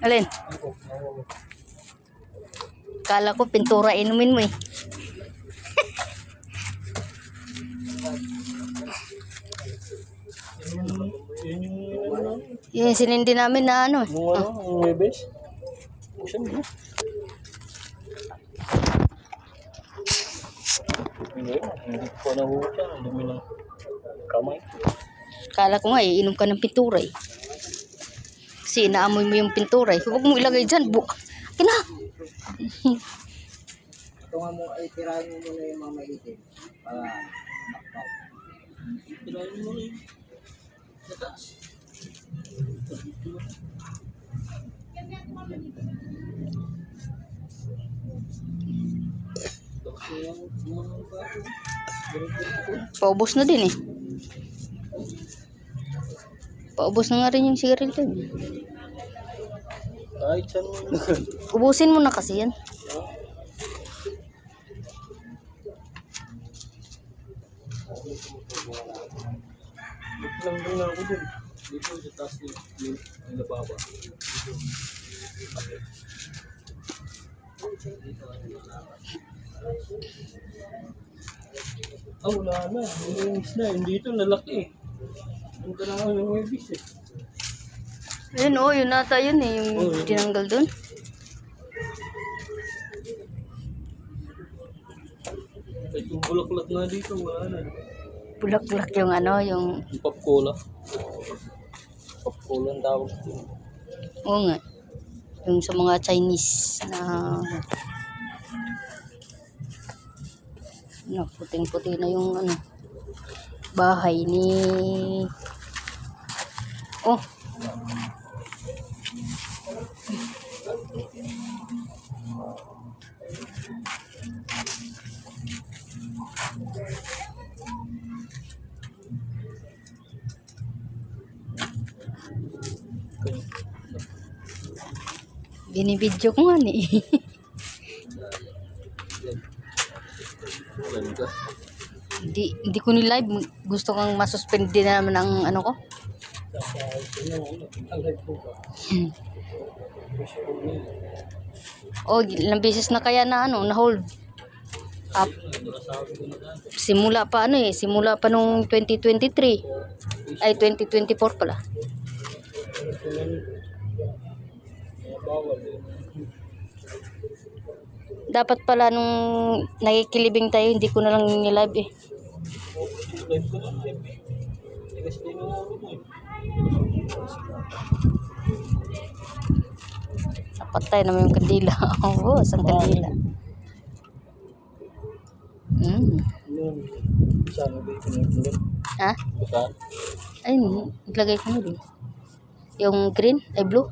Alin? Kala ko pintura inumin mo eh. Yung sinindi namin na ano. Yung webes. Buksan mo. Hindi ko na huwag. Ang dumi ng kamay. Kala ko nga eh, inom ka ng pintura eh. Kasi inaamoy mo yung pintura eh. Huwag mo ilagay dyan. Kina! Ito nga mo, ay tirahin mo muna yung mga maitim. Para makpap. Tirahin mo muna yung nataas. Paubos na din eh. Paubos na nga rin yung sigarilyo. Kahit saan mo. Ubusin mo na kasi yan. Lang din ako dun. Dito sa taas yung nababa. Wala na. Nilinis na. Hindi ito nalaki eh. Punta na ako ng webis eh. Ayun oh, yun nata yun eh. Yung tinanggal dun. Kahit yung bulaklak nga dito, wala na. Bulaklak yung ano, yung... Yung popcola. Popcola ang tawag dito. Oo nga. Yung sa mga Chinese na... puting-puti na yung ano, bahay ni... Oh! Binibidyo ko nga ni. Hindi ko ni live. Gusto kang masuspend din naman ang ano ko. Oh, ilang beses na kaya na ano, na hold up. Simula pa ano eh, simula pa nung 2023. Ay 2024 pala. Dapat pala nung nakikilibing tayo, hindi ko na lang nilive eh. Napatay naman yung kandila. Oo, isang kandila. Ha? Ay, naglagay ko na din. Yung green, ay blue.